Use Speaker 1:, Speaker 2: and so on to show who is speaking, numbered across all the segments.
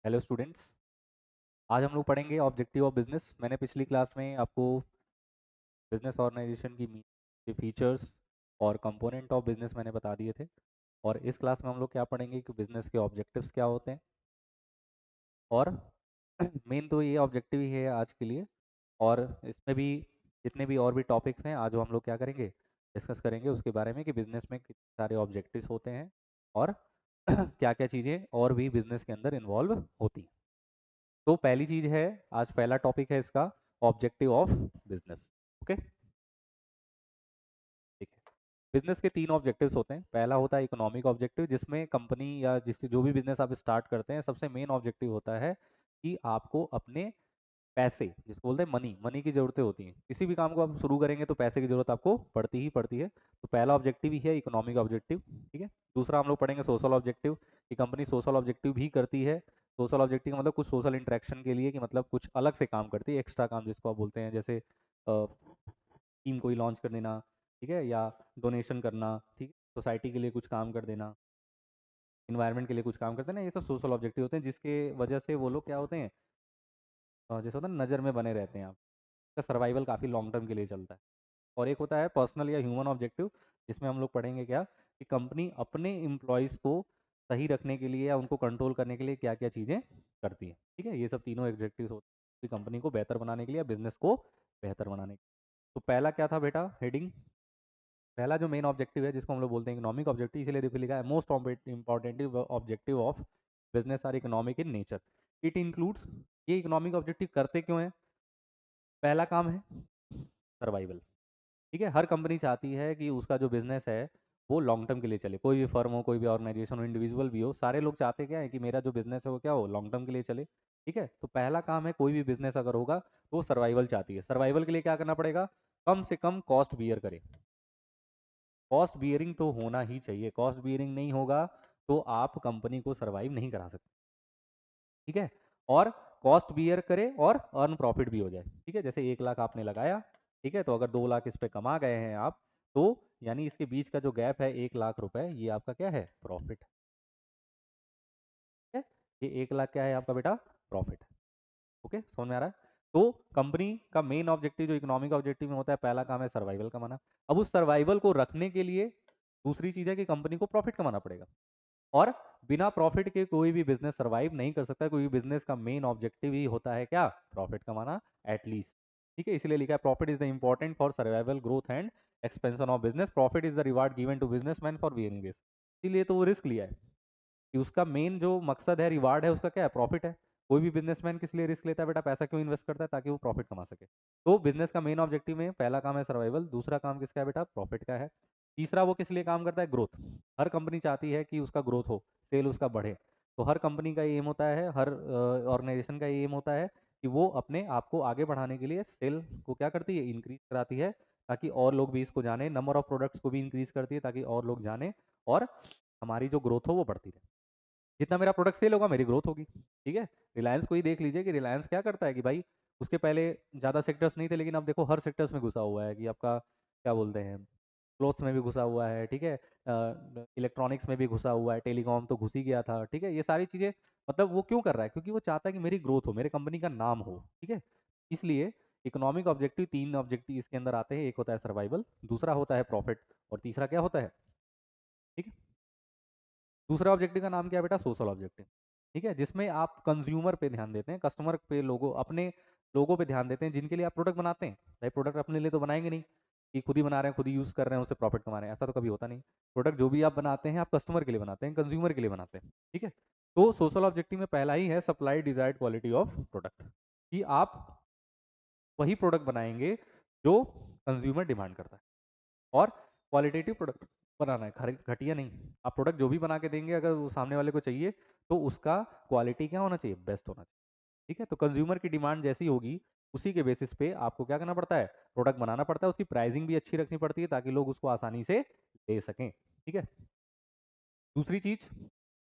Speaker 1: Hello students. आज हम लोग पढ़ेंगे ऑब्जेक्टिव ऑफ बिजनेस। मैंने पिछली क्लास में आपको बिजनेस ऑर्गेनाइजेशन की के फीचर्स और कंपोनेंट ऑफ बिजनेस मैंने बता दिए थे। और इस क्लास में हम लोग क्या पढ़ेंगे कि बिजनेस के ऑब्जेक्टिव्स क्या होते हैं और मेन तो ये ऑब्जेक्टिव ही है आज के लिए। और इसमें भी जितने भी और भी टॉपिक्स हैं आज हम लोग क्या करेंगे, डिस्कस करेंगे उसके बारे में कि बिजनेस में कितने सारे ऑब्जेक्टिव्स होते हैं और क्या क्या चीज़ें और भी बिजनेस के अंदर इन्वॉल्व होती हैं। तो पहली चीज है, आज पहला टॉपिक है इसका ऑब्जेक्टिव ऑफ बिजनेस। ओके, ठीक है। बिजनेस के तीन ऑब्जेक्टिव्स होते हैं। पहला होता है इकोनॉमिक ऑब्जेक्टिव, जिसमें कंपनी या जिससे जो भी बिजनेस आप स्टार्ट करते हैं सबसे मेन ऑब्जेक्टिव होता है कि आपको अपने पैसे, जिसको बोलते हैं मनी, मनी की जरूरतें होती हैं। किसी भी काम को आप शुरू करेंगे तो पैसे की जरूरत आपको पड़ती ही पड़ती है। तो पहला ऑब्जेक्टिव ही है इकोनॉमिक ऑब्जेक्टिव, ठीक है। दूसरा हम लोग पढ़ेंगे सोशल ऑब्जेक्टिव, कि कंपनी सोशल ऑब्जेक्टिव भी करती है। सोशल ऑब्जेक्टिव का मतलब कुछ सोशल इंटरेक्शन के लिए, कि मतलब कुछ अलग से काम करती है, एक्स्ट्रा काम जिसको आप बोलते हैं, जैसे स्कीम कोई लॉन्च कर देना, ठीक है, या डोनेशन करना, ठीक है, सोसाइटी के लिए कुछ काम कर देना, इन्वायरमेंट के लिए कुछ काम करते हैं ना, ये सब सोशल ऑब्जेक्टिव होते हैं, जिसके वजह से वो लोग क्या होते हैं, जैसे होता है ना, नज़र में बने रहते हैं आप। का सर्वाइवल काफ़ी लॉन्ग टर्म के लिए चलता है। और एक होता है पर्सनल या ह्यूमन ऑब्जेक्टिव, जिसमें हम लोग पढ़ेंगे क्या, कि कंपनी अपने एम्प्लॉयज़ को सही रखने के लिए या उनको कंट्रोल करने के लिए क्या क्या चीज़ें करती है, ठीक है। ये सब तीनों ऑब्जेक्टिव्स होते हैं कि कंपनी को बेहतर बनाने के लिए या बिजनेस को बेहतर बनाने के लिए। तो पहला क्या था बेटा, हेडिंग, पहला जो मेन ऑब्जेक्टिव है जिसको हम लोग बोलते हैं इकोनॉमिक ऑब्जेक्टिव, इसलिए देखो लिखा है most important objective of business are economic in nature. It includes, ये इकोनॉमिक ऑब्जेक्टिव करते क्यों है, पहला काम है सर्वाइवल, ठीक है। हर कंपनी चाहती है कि उसका जो बिजनेस है वो लॉन्ग टर्म के लिए चले। कोई भी फर्म हो, कोई भी ऑर्गेनाइजेशन हो, इंडिविजुअल भी हो, सारे लोग चाहते क्या है कि मेरा जो बिजनेस है वो क्या हो, लॉन्ग टर्म के लिए चले, ठीक है। तो पहला काम है, कोई भी बिजनेस अगर होगा तो वो सर्वाइवल चाहती है। सर्वाइवल के लिए क्या करना पड़ेगा, कम से कम कॉस्ट बियर करे। कॉस्ट बियरिंग तो होना ही चाहिए, कॉस्ट बियरिंग नहीं होगा तो आप कंपनी को सर्वाइव नहीं करा सकते, ठीक है। और कॉस्ट बियर करे और अर्न प्रॉफिट भी हो जाए, ठीक है। जैसे 1 लाख आपने लगाया, ठीक है, तो अगर 2 लाख इस पे कमा गए हैं आप, तो यानी इसके बीच का जो गैप है 1 लाख रुपए, ये आपका क्या है, प्रॉफिट है। ये 1 लाख क्या है आपका बेटा, प्रॉफिट। ओके, समझ में आ रहा है। तो कंपनी का मेन ऑब्जेक्टिव जो इकोनॉमिक ऑब्जेक्टिव में होता है, पहला काम है सर्वाइवल कमाना। अब उस सर्वाइवल को रखने के लिए दूसरी चीज है कि कंपनी को प्रॉफिट कमाना पड़ेगा। और बिना प्रॉफिट के कोई भी बिजनेस सर्वाइव नहीं कर सकता। कोई भी बिजनेस का मेन ऑब्जेक्टिव ही होता है क्या, प्रॉफिट कमाना, एटलीस्ट, ठीक है। इसलिए लिखा है profit is the important for survival growth and expansion of business. Profit is the reward given to businessman for bearing risk. इसीलिए तो वो रिस्क लिया है कि उसका मेन जो मकसद है, रिवार्ड है उसका, क्या है, प्रॉफिट है। कोई भी बिजनेसमैन किस लिए रिस्क लेता है बेटा, पैसा क्यों इन्वेस्ट करता है, ताकि वो प्रॉफिट कमा सके। तो बिजनेस का मेन ऑब्जेक्टिव में पहला काम है सर्वाइवल, दूसरा काम किसका है बेटा, प्रॉफिट का है। तीसरा वो किस लिए काम करता है, ग्रोथ। हर कंपनी चाहती है कि उसका ग्रोथ हो, सेल उसका बढ़े। तो हर कंपनी का ये एम होता है, हर ऑर्गेनाइजेशन का ये एम होता है कि वो अपने आप को आगे बढ़ाने के लिए सेल को क्या करती है, इंक्रीज कराती है, ताकि और लोग भी इसको जाने। नंबर ऑफ प्रोडक्ट्स को भी इंक्रीज करती है ताकि और लोग जाने, और हमारी जो ग्रोथ हो वो बढ़ती रहे। जितना मेरा प्रोडक्ट सेल होगा मेरी ग्रोथ होगी, ठीक है। रिलायंस को ही देख लीजिए कि रिलायंस क्या करता है कि भाई, उसके पहले ज़्यादा सेक्टर्स नहीं थे, लेकिन अब देखो हर सेक्टर्स में घुसा हुआ है, कि आपका क्या बोलते हैं, क्लोथ्स में भी घुसा हुआ है, ठीक है, इलेक्ट्रॉनिक्स में भी घुसा हुआ है, टेलीकॉम तो घुस ही गया था, ठीक है। ये सारी चीज़ें, मतलब वो क्यों कर रहा है, क्योंकि वो चाहता है कि मेरी ग्रोथ हो, मेरे कंपनी का नाम हो, ठीक है। इसलिए इकोनॉमिक ऑब्जेक्टिव, तीन ऑब्जेक्टिव इसके अंदर आते हैं। एक होता है सर्वाइवल, दूसरा होता है प्रॉफिट, और तीसरा क्या होता है, ठीक है। दूसरा ऑब्जेक्टिव का नाम क्या है बेटा, सोशल ऑब्जेक्टिव, ठीक है, जिसमें आप कंज्यूमर पे ध्यान देते हैं, कस्टमर पे, लोगों, अपने लोगों पे ध्यान देते हैं जिनके लिए आप प्रोडक्ट बनाते हैं। भाई प्रोडक्ट अपने लिए तो बनाएंगे नहीं कि खुद ही बना रहे हैं, खुद ही यूज़ कर रहे हैं, उससे प्रॉफिट कमा रहे हैं, ऐसा तो कभी होता नहीं। प्रोडक्ट जो भी आप बनाते हैं आप कस्टमर के लिए बनाते हैं, कंज्यूमर के लिए बनाते हैं, ठीक है। तो सोशल ऑब्जेक्टिव में पहला ही है supply desired quality of product, कि आप वही प्रोडक्ट बनाएंगे जो कंज्यूमर डिमांड करता है। और क्वालिटेटिव प्रोडक्ट बनाना है, घटिया नहीं। आप प्रोडक्ट जो भी बना के देंगे, अगर वो सामने वाले को चाहिए, तो उसका क्वालिटी क्या होना चाहिए, बेस्ट होना चाहिए, ठीक है। तो कंज्यूमर की डिमांड जैसी होगी, उसी के बेसिस पे आपको क्या करना पड़ता है, प्रोडक्ट बनाना पड़ता है। उसकी प्राइसिंग भी अच्छी रखनी पड़ती है ताकि लोग उसको आसानी से ले सकें, ठीक है। दूसरी चीज,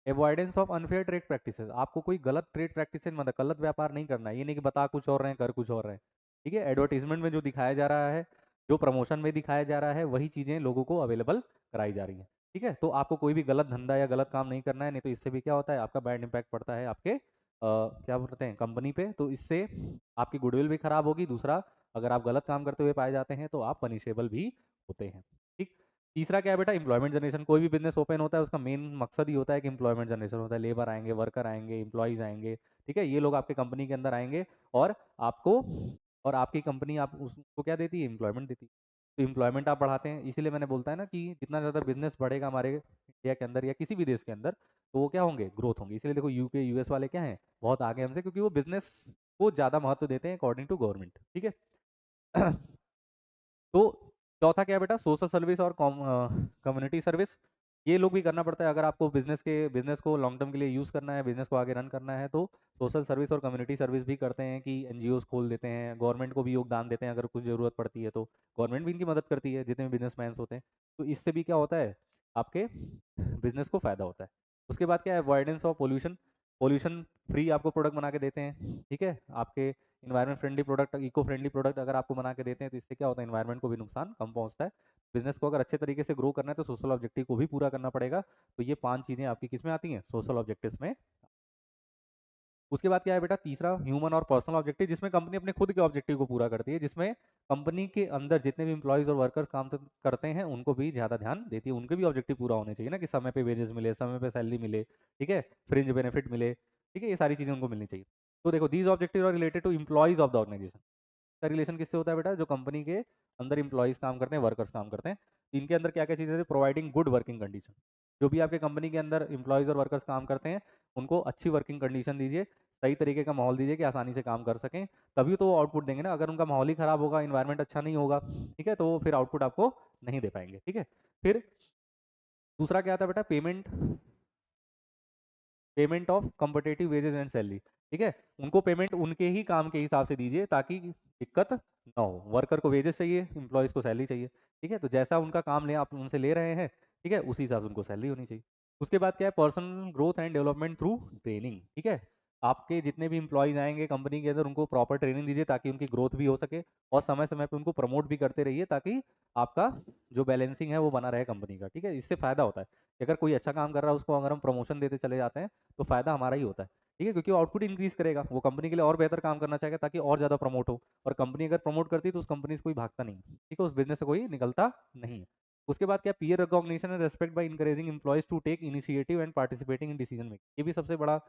Speaker 1: avoidance of unfair trade practices. आपको कोई गलत ट्रेड प्रैक्टिसेस, मतलब गलत व्यापार नहीं करना है। ये नहीं कि बता कुछ और रहे हैं कर कुछ और रहे हैं, ठीक है। एडवर्टीजमेंट में जो दिखाया जा रहा है, जो प्रमोशन में दिखाया जा रहा है, वही चीजें लोगों को अवेलेबल कराई जा रही हैं, ठीक है। तो आपको कोई भी गलत धंधा या गलत काम नहीं करना है, नहीं तो इससे भी क्या होता है, आपका बैड इम्पैक्ट पड़ता है आपके क्या बोलते हैं कंपनी पे, तो इससे आपकी गुडविल भी खराब होगी। दूसरा, अगर आप गलत काम करते हुए पाए जाते हैं तो आप पनिशेबल भी होते हैं। ठीक। तीसरा क्या है बेटा, एम्प्लॉयमेंट जनरेशन। कोई भी बिजनेस ओपन होता है उसका मेन मकसद ही होता है कि एम्प्लॉयमेंट जनरेशन होता है। लेबर आएंगे, वर्कर आएंगे, एम्प्लॉयज़ आएंगे, ठीक है, ये लोग आपके कंपनी के अंदर आएंगे और आपको, और आपकी कंपनी आप उसको क्या देती है, एम्प्लॉयमेंट देती है। तो एम्प्लॉयमेंट आप बढ़ाते हैं, इसीलिए मैंने बोलता है ना कि जितना ज़्यादा बिजनेस बढ़ेगा हमारे इंडिया के अंदर या किसी भी देश के अंदर, तो वो क्या होंगे, ग्रोथ होंगी। इसीलिए देखो यूके यूएस वाले क्या हैं, बहुत आगे हमसे, क्योंकि वो बिजनेस को ज़्यादा महत्व देते हैं अकॉर्डिंग टू गवर्नमेंट। ठीक है। तो चौथा क्या है बेटा, सोशल सर्विस और कम्युनिटी सर्विस। ये लोग भी करना पड़ता है। अगर आपको बिजनेस को लॉन्ग टर्म के लिए यूज़ करना है, बिजनेस को आगे रन करना है, तो सोशल सर्विस और कम्युनिटी सर्विस भी करते हैं कि एनजीओज खोल देते हैं, गवर्नमेंट को भी योगदान देते हैं अगर कुछ ज़रूरत पड़ती है, तो गवर्नमेंट भी इनकी मदद करती है, जितने भी बिजनेसमैन होते हैं। तो इससे भी क्या होता है, आपके बिजनेस को फ़ायदा होता है। उसके बाद क्या है, avoidance of pollution. Pollution free आपको प्रोडक्ट बना के देते हैं, ठीक है। आपके environment friendly product, eco friendly product अगर आपको बना के देते हैं, तो इससे क्या होता है, इन्वायरमेंट को भी नुकसान कम पहुंचता है। बिजनेस को अगर अच्छे तरीके से ग्रो करना है तो सोशल ऑब्जेक्टिव को भी पूरा करना पड़ेगा। तो ये 5 चीज़ें आपकी किस में आती हैं, सोशल ऑब्जेक्टिव्स में। उसके बाद क्या है बेटा, तीसरा ह्यूमन और पर्सनल ऑब्जेक्टिव, जिसमें कंपनी अपने खुद के ऑब्जेक्टिव को पूरा करती है, जिसमें कंपनी के अंदर जितने भी इंप्लॉयज और वर्कर्स काम करते हैं उनको भी ज़्यादा ध्यान देती है। उनके भी ऑब्जेक्टिव पूरा होने चाहिए ना, कि समय पे वेजेस मिले, समय पे सैलरी मिले, ठीक है, फ्रिंज बेनिफिट मिले, ठीक है, ये सारी चीज़ें उनको मिलनी चाहिए। तो देखो, these objective are related to employees of the organisation. का रिलेशन किससे होता है बेटा, जो कंपनी के अंदर इंप्लॉयज काम करते हैं, वर्कर्स काम करते हैं, इनके अंदर क्या क्या चीज़ें, प्रोवाइडिंग गुड वर्किंग कंडीशन। जो भी आपके कंपनी के अंदर इंप्लॉयज और वर्कर्स काम करते हैं उनको अच्छी वर्किंग कंडीशन दीजिए, सही तरीके का माहौल दीजिए कि आसानी से काम कर सकें, तभी तो वो आउटपुट देंगे ना। अगर उनका माहौल ही खराब होगा, इन्वायरमेंट अच्छा नहीं होगा, ठीक है, तो वो फिर आउटपुट आपको नहीं दे पाएंगे। ठीक है। फिर दूसरा क्या आता है बेटा, payment, payment of competitive wages and salary. ठीक है, उनको पेमेंट उनके ही काम के हिसाब से दीजिए ताकि दिक्कत ना हो। वर्कर को वेजेस चाहिए, एम्प्लॉयज़ को सैलरी चाहिए, ठीक है, तो जैसा उनका काम ले आप उनसे ले रहे हैं, ठीक है, उसी हिसाब से उनको सैलरी होनी चाहिए। उसके बाद क्या है, personal growth and development through training. ठीक है, आपके जितने भी इंप्लॉयज़ आएंगे कंपनी के अंदर उनको प्रॉपर ट्रेनिंग दीजिए ताकि उनकी ग्रोथ भी हो सके, और समय समय पे उनको प्रमोट भी करते रहिए ताकि आपका जो बैलेंसिंग है वो बना रहे कंपनी का। ठीक है, इससे फ़ायदा होता है कि अगर कोई अच्छा काम कर रहा है उसको अगर हम प्रमोशन देते चले जाते हैं तो फ़ायदा हमारा ही होता है। ठीक है, क्योंकि वो आउटपुट इंक्रीज करेगा, वो कंपनी के लिए और बेहतर काम करना चाहेगा ताकि और ज़्यादा प्रमोट हो, और कंपनी अगर प्रमोट करती है तो उस कंपनी से कोई भागता नहीं है, ठीक है, उस बिजनेस से कोई निकलता नहीं है। उसके बाद क्या, peer recognition and respect by encouraging employees to take initiative and participating in decision making. ये भी सबसे बड़ा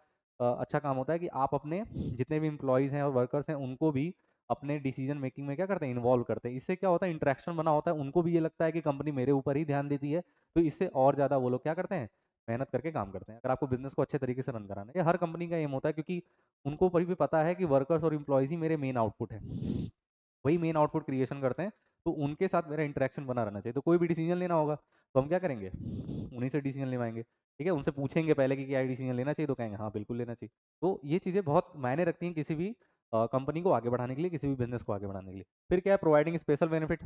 Speaker 1: अच्छा काम होता है कि आप अपने जितने भी इंप्लॉयज़ हैं और वर्कर्स हैं उनको भी अपने डिसीजन मेकिंग में क्या करते हैं, इन्वॉल्व करते हैं। इससे क्या होता है, इंटरेक्शन बना होता है, उनको भी ये लगता है कि कंपनी मेरे ऊपर ही ध्यान देती है, तो इससे और ज़्यादा वो लोग क्या करते हैं, मेहनत करके काम करते हैं। अगर आपको बिजनेस को अच्छे तरीके से रन कराना है, ये हर कंपनी का एम होता है, क्योंकि उनको भी पता है कि वर्कर्स और इम्प्लॉयज ही मेरे मेन आउटपुट है, वही मेन आउटपुट क्रिएशन करते हैं, तो उनके साथ मेरा इंटरेक्शन बना रहना चाहिए। तो कोई भी डिसीजन लेना होगा तो हम क्या करेंगे, उन्हीं से डिसीजन लेवाएंगे, ठीक है, उनसे पूछेंगे पहले कि क्या डिसीजन लेना चाहिए, तो कहेंगे हाँ बिल्कुल लेना चाहिए। तो ये चीज़ें बहुत मायने रखती हैं किसी भी कंपनी को आगे बढ़ाने के लिए, किसी भी बिजनेस को आगे बढ़ाने के लिए। फिर क्या है, प्रोवाइडिंग स्पेशल बेनिफिट।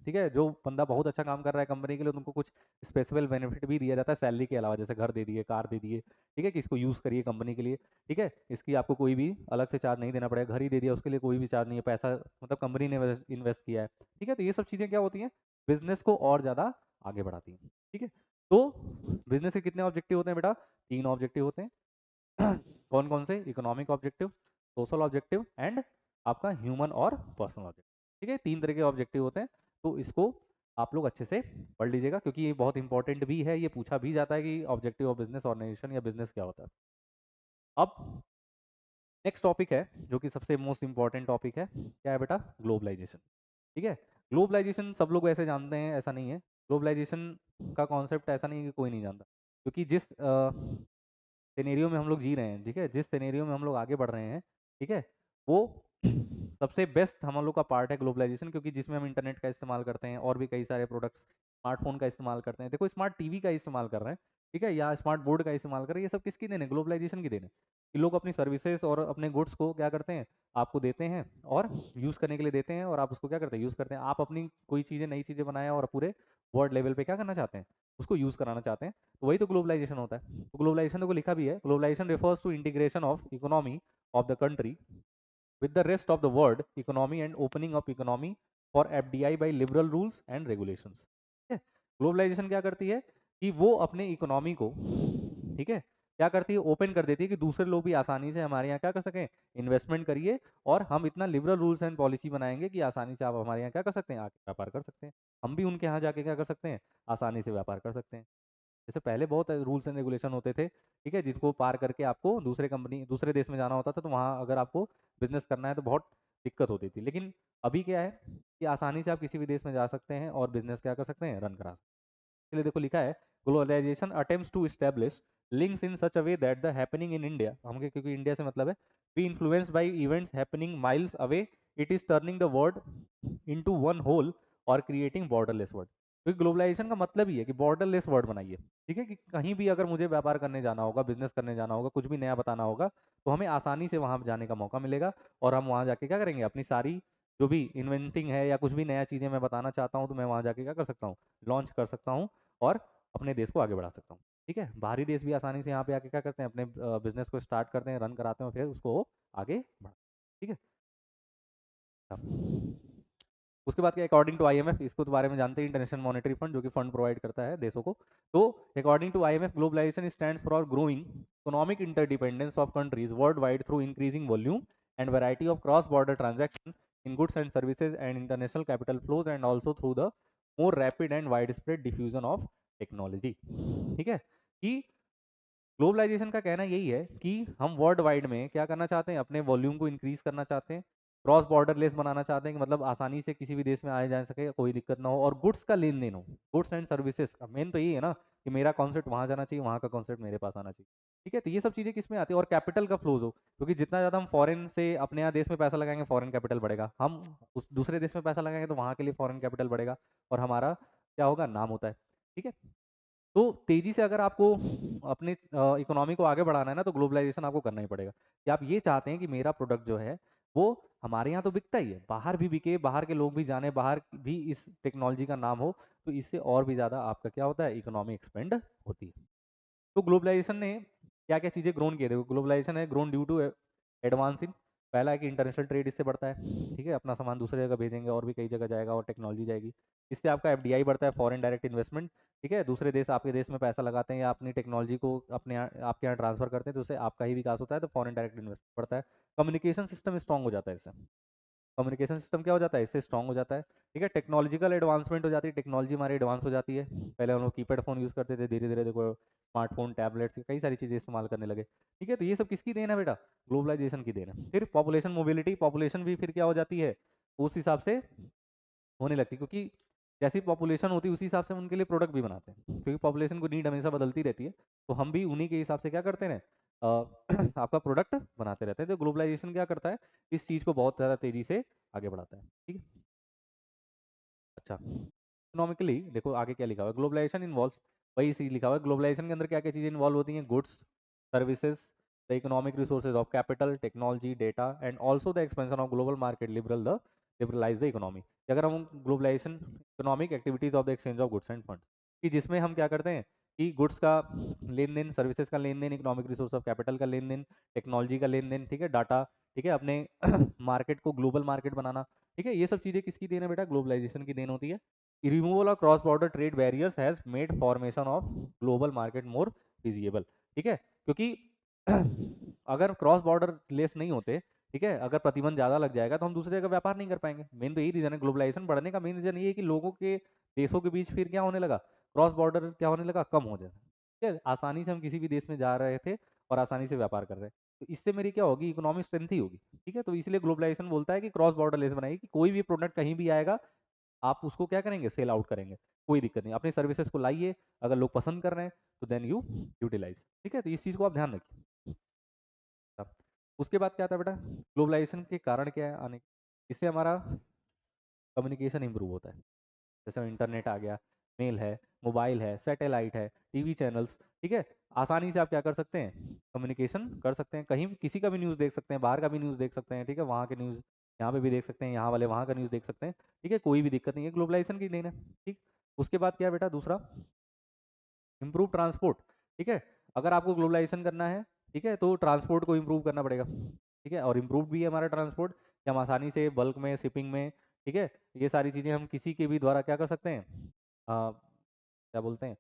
Speaker 1: ठीक है, जो बंदा बहुत अच्छा काम कर रहा है कंपनी के लिए, तो उनको कुछ स्पेशल बेनिफिट भी दिया जाता है सैलरी के अलावा, जैसे घर दे दिए, कार दे दिए, ठीक है, कि इसको यूज़ करिए कंपनी के लिए, ठीक है, इसकी आपको कोई भी अलग से चार्ज नहीं देना पड़ेगा, घर ही दे दिया उसके लिए कोई भी चार्ज नहीं है, पैसा मतलब कंपनी ने इन्वेस्ट किया है। ठीक है, तो ये सब चीज़ें क्या होती हैं, बिजनेस को और ज़्यादा आगे बढ़ाती हैं। ठीक है, तो बिजनेस के कितने ऑब्जेक्टिव होते हैं बेटा, 3 ऑब्जेक्टिव होते हैं। कौन कौन से, economic objective, social objective and आपका ह्यूमन और पर्सनल ऑब्जेक्टिव। ठीक है, 3 तरह के ऑब्जेक्टिव होते हैं। तो इसको आप लोग अच्छे से पढ़ लीजिएगा, क्योंकि ये बहुत इंपॉर्टेंट भी है, ये पूछा भी जाता है कि ऑब्जेक्टिव ऑफ बिजनेस ऑर्गेनाइजेशन या बिजनेस क्या होता है। अब नेक्स्ट टॉपिक है जो कि सबसे मोस्ट इंपॉर्टेंट टॉपिक है, क्या है बेटा, ग्लोबलाइजेशन। ठीक है, ग्लोबलाइजेशन सब लोग ऐसे जानते हैं, ऐसा नहीं है। ग्लोबलाइजेशन का कॉन्सेप्ट ऐसा नहीं है कि कोई नहीं जानता, क्योंकि जिस सिनेरियो में हम लोग जी रहे हैं, ठीक है, जिस सिनेरियो में हम लोग आगे बढ़ रहे हैं, ठीक है, वो सबसे बेस्ट हम लोग का पार्ट है ग्लोबलाइजेशन, क्योंकि जिसमें हम इंटरनेट का इस्तेमाल करते हैं और भी कई सारे प्रोडक्ट्स, स्मार्टफोन का इस्तेमाल करते हैं, देखो स्मार्ट टीवी का इस्तेमाल कर रहे हैं, ठीक है, या स्मार्ट बोर्ड का इस्तेमाल कर रहे हैं, ये सब किसकी देन है, ग्लोबलाइजेशन की देन है। कि लोग अपनी सर्विसेज और अपने गुड्स को क्या करते हैं, आपको देते हैं और यूज़ करने के लिए देते हैं, और आप उसको क्या करते हैं, यूज़ करते हैं। आप अपनी कोई चीज़ें, नई चीज़ें बनाए और पूरे वर्ल्ड लेवल पे क्या करना चाहते हैं, उसको यूज़ कराना चाहते हैं, तो वही तो ग्लोबलाइजेशन होता है। तो ग्लोबलाइजेशन तो को लिखा भी है, globalisation refers to integration of economy of the country with the rest of the world economy and opening up economy for FDI by liberal rules and regulations। ठीक है, ग्लोबलाइजेशन क्या करती है कि वो अपने इकोनॉमी को, ठीक है, क्या करती है, ओपन कर देती है कि दूसरे लोग भी आसानी से हमारे यहाँ क्या कर सकें, इन्वेस्टमेंट करिए, और हम इतना लिबरल रूल्स एंड पॉलिसी बनाएंगे कि आसानी से आप हमारे यहाँ क्या कर सकते हैं, आके व्यापार कर सकते हैं। हम भी उनके यहाँ जाके क्या कर सकते हैं, आसानी से व्यापार कर सकते हैं। जैसे पहले बहुत रूल्स एंड रेगुलेशन होते थे, ठीक है, जिनको पार करके आपको दूसरे देश में जाना होता था, तो वहाँ अगर आपको बिजनेस करना है तो बहुत दिक्कत होती थी। लेकिन अभी क्या है कि आसानी से आप किसी भी देश में जा सकते हैं और बिजनेस क्या कर सकते हैं, रन करा सकते हैं। इसलिए देखो लिखा है, globalisation attempts to establish links in such a way that the happening in India, हम क्योंकि इंडिया से मतलब है, be influenced by events happening miles away, it is turning the world into one whole और क्रिएटिंग बॉर्डरलेस वर्ल्ड। क्योंकि globalisation का मतलब ही है कि बॉर्डरलेस वर्ल्ड बनाइए, ठीक है, कि कहीं भी अगर मुझे व्यापार करने जाना होगा, बिजनेस करने जाना होगा, कुछ भी नया बताना होगा, तो हमें आसानी से वहां जाने का मौका मिलेगा, और हम वहां जाके क्या करेंगे, अपनी सारी जो भी इन्वेंटिंग है या कुछ भी नया चीज़ें मैं बताना चाहता हूँ, तो मैं वहां जाके क्या कर सकता हूँ, लॉन्च कर सकता हूँ, और अपने देश को आगे बढ़ा सकता हूँ। ठीक है, बाहरी देश भी आसानी से यहाँ पे आके क्या करते हैं, अपने बिजनेस को स्टार्ट करते हैं, रन कराते हैं, और फिर उसको आगे बढ़ा। ठीक है। हाँ। उसके बाद क्या, अकॉर्डिंग टू आईएमएफ, इसको तो बारे में जानते हैं, इंटरनेशनल मॉनेटरी फंड, जो कि फंड प्रोवाइड करता है देशों को। तो according to IMF, globalisation stands for growing economic interdependence of countries world wide through increasing volume and variety of cross border transaction in goods and services and international capital flows, and also through the more rapid and wide spread diffusion of technology. ठीक है, कि globalisation का कहना यही है कि हम world wide में क्या करना चाहते हैं, अपने वॉल्यूम को इंक्रीज करना चाहते हैं, क्रॉस बॉर्डर लेस बनाना चाहते हैं, कि मतलब आसानी से किसी भी देश में आए जा सके, कोई दिक्कत ना हो, और गुड्स का लेन देन हो, गुड्स एंड सर्विसेज का मेन तो यही है ना, कि मेरा कॉन्सेप्ट वहां जाना चाहिए, वहां का कॉन्सेप्ट मेरे पास आना चाहिए। ठीक है, तो ये सब चीजें किस में आती है, और कैपिटल का फ्लोज हो, क्योंकि जितना ज्यादा हम फॉरेन से अपने यहाँ देश में पैसा लगाएंगे, फॉरेन कैपिटल बढ़ेगा, हम उस दूसरे देश में पैसा लगाएंगे तो वहां के लिए फॉरेन कैपिटल बढ़ेगा, और हमारा क्या होगा, नाम होता है। ठीक है, तो तेजी से अगर आपको अपने इकोनॉमी को आगे बढ़ाना है ना, तो ग्लोबलाइजेशन आपको करना ही पड़ेगा, कि आप ये चाहते हैं कि मेरा प्रोडक्ट जो है वो हमारे यहाँ तो बिकता ही है, बाहर भी बिके, बाहर के लोग भी जाने, बाहर भी इस टेक्नोलॉजी का नाम हो, तो इससे और भी ज़्यादा आपका क्या होता है, इकोनॉमी एक्सपेंड होती है। तो ग्लोबलाइजेशन ने क्या क्या चीज़ें ग्रोन किए, देखो ग्लोबलाइजेशन है grown due to advance in, पहला है कि इंटरनेशनल ट्रेड इससे बढ़ता है, ठीक है, अपना सामान दूसरी जगह भेजेंगे और भी कई जगह जाएगा और टेक्नोलॉजी जाएगी। इससे आपका एफडीआई बढ़ता है, फॉरेन डायरेक्ट इन्वेस्टमेंट, ठीक है, दूसरे देश आपके देश में पैसा लगाते हैं या अपनी टेक्नोलॉजी को आपके यहाँ ट्रांसफर करते हैं, तो उससे आपका ही विकास होता है, तो फॉरेन डायरेक्ट इन्वेस्टमेंट बढ़ता है। कम्युनिकेशन सिस्टम स्ट्रॉन्ग हो जाता है इससे, कम्युनिकेशन सिस्टम क्या हो जाता है, इससे स्ट्रॉन्ग हो जाता है। ठीक है, टेक्नोलॉजिकल एडवांसमेंट हो जाती है, टेक्नोलॉजी हमारी एडवांस हो जाती है, पहले हम लोग कीपैड फोन यूज़ करते थे, धीरे धीरे देखो स्मार्टफोन, टैबलेट्स, कई सारी चीज़ें इस्तेमाल करने लगे। ठीक है, तो ये सब किसकी देन है बेटा, ग्लोबलाइजेशन की देन है। फिर पॉपुलेशन मोबिलिटी, पॉपुलेशन भी फिर क्या हो जाती है, उस हिसाब से होने लगती है, क्योंकि जैसी पॉपुलेशन होती है उसी हिसाब से हम उनके लिए प्रोडक्ट भी बनाते हैं, क्योंकि पॉपुलेशन को नीड हमेशा बदलती रहती है, तो हम भी उन्हीं के हिसाब से क्या करते हैं, आपका प्रोडक्ट बनाते रहते हैं। तो ग्लोबलाइजेशन क्या करता है, इस चीज़ को बहुत ज़्यादा तेज़ी से आगे बढ़ाता है। ठीक है, अच्छा, इकोनॉमिकली देखो आगे क्या लिखा हुआ है, ग्लोबलाइजेशन इन्वॉल्व, वही सी लिखा हुआ है, ग्लोबलाइजेशन के अंदर क्या क्या चीज़ें इन्वॉल्व होती हैं, goods, services, the economic resources of capital, technology, data, and also the expansion of global market liberalise the economy. अगर हम globalisation economic activities of the exchange of goods and funds, कि जिसमें हम क्या करते हैं कि गुड्स का लेन देन, सर्विसेज का लेन देन, इकोनॉमिक रिसोर्स ऑफ कैपिटल का लेन देन, टेक्नोलॉजी का लेन देन, ठीक है, डाटा, ठीक है, अपने मार्केट को ग्लोबल मार्केट बनाना। ठीक है, ये सब चीज़ें किसकी देन है बेटा, ग्लोबलाइजेशन की देन होती है। Removal of cross border trade barriers has made formation of global market more feasible. ठीक है, क्योंकि अगर क्रॉस बॉर्डर लेस नहीं होते, ठीक है, अगर प्रतिबंध ज़्यादा लग जाएगा तो हम दूसरी जगह व्यापार नहीं कर पाएंगे। मेन तो यही रीज़न है, ग्लोबलाइजेशन बढ़ने का मेन रीज़न ये है कि लोगों के देशों के बीच फिर क्या होने लगा, क्रॉस बॉर्डर क्या होने लगा, कम हो जाए। ठीक है, आसानी से हम किसी भी देश में जा रहे थे और आसानी से व्यापार कर रहे हैं, तो इससे मेरी क्या होगी, इकोनॉमिक स्ट्रेंथ ही होगी। ठीक है, तो इसलिए ग्लोबलाइजेशन बोलता है कि क्रॉस बॉर्डर लेस बनाइए, कि कोई भी प्रोडक्ट कहीं भी आएगा, आप उसको क्या करेंगे, सेल आउट करेंगे, कोई दिक्कत नहीं, अपनी सर्विसेज को लाइए, अगर लोग पसंद कर रहे हैं तो देन यू यूटिलाइज। ठीक है, तो इस चीज़ को आप ध्यान रखिए। अब उसके बाद क्या था बेटा, ग्लोबलाइजेशन के कारण क्या है आने, इससे हमारा कम्युनिकेशन इंप्रूव होता है, जैसे इंटरनेट आ गया, मेल है, मोबाइल है, सैटेलाइट है, टीवी चैनल्स, ठीक है, आसानी से आप क्या कर सकते हैं, कम्युनिकेशन कर सकते हैं, कहीं भी किसी का भी न्यूज़ देख सकते हैं, बाहर का भी न्यूज़ देख सकते हैं, ठीक है, वहाँ के न्यूज़ यहाँ पे भी देख सकते हैं, यहाँ वाले वहाँ का न्यूज़ देख सकते हैं। ठीक है, कोई भी दिक्कत नहीं है, ग्लोबलाइजेशन की देन है। ठीक, उसके बाद क्या है बेटा, दूसरा इम्प्रूव ट्रांसपोर्ट। ठीक है, अगर आपको ग्लोबलाइजेशन करना है, ठीक है, तो ट्रांसपोर्ट को इम्प्रूव करना पड़ेगा। ठीक है, और इम्प्रूव भी है हमारा ट्रांसपोर्ट, कि हम आसानी से बल्क में, शिपिंग में, ठीक है, ये सारी चीज़ें हम किसी के भी द्वारा क्या कर सकते हैं, क्या बोलते हैं,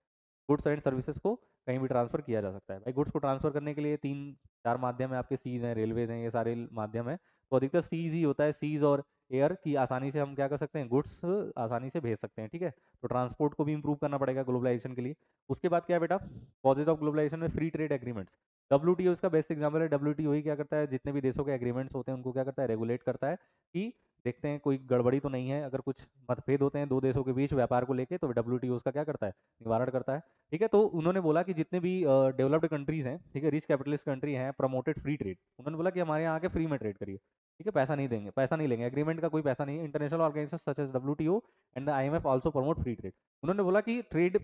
Speaker 1: गुड्स एंड सर्विसेज को कहीं भी ट्रांसफर किया जा सकता है। भाई गुड्स को ट्रांसफर करने के लिए 3-4 माध्यम है, आपके सीज हैं, रेलवेज हैं, ये सारे माध्यम है। तो अधिकतर सीज ही होता है, सीज और एयर की आसानी से हम क्या कर सकते हैं, गुड्स आसानी से भेज सकते हैं, ठीक है। तो ट्रांसपोर्ट को भी इंप्रूव करना पड़ेगा ग्लोबलाइजेशन के लिए। उसके बाद क्या है बेटा, कॉजेज ऑफ ग्लोबलाइजेशन में फ्री ट्रेड एग्रीमेंट्स। डब्ल्यूटीओ इसका बेस्ट एग्जाम्पल है। डब्ल्यूटीओ ही क्या करता है, जितने भी देशों के एग्रीमेंट्स होते हैं उनको क्या करता है, रेगुलेट करता है कि देखते हैं कोई गड़बड़ी तो नहीं है। अगर कुछ मतभेद होते हैं दो देशों के बीच व्यापार को लेके, तो डब्ल्यूटीओ उसका क्या करता है, निवारण करता है, ठीक है। तो उन्होंने बोला कि जितने भी डेवलप्ड कंट्रीज हैं, ठीक है, रिच कैपिटलिस्ट कंट्री हैं, प्रमोटेड फ्री ट्रेड। उन्होंने बोला कि हमारे यहाँ आके फ्री में ट्रेड करिए, ठीक है, पैसा नहीं देंगे, पैसा नहीं लेंगे, एग्रीमेंट का कोई पैसा नहीं है। International organisation such as WTO and the IMF also promote free trade. उन्होंने बोला कि ट्रेड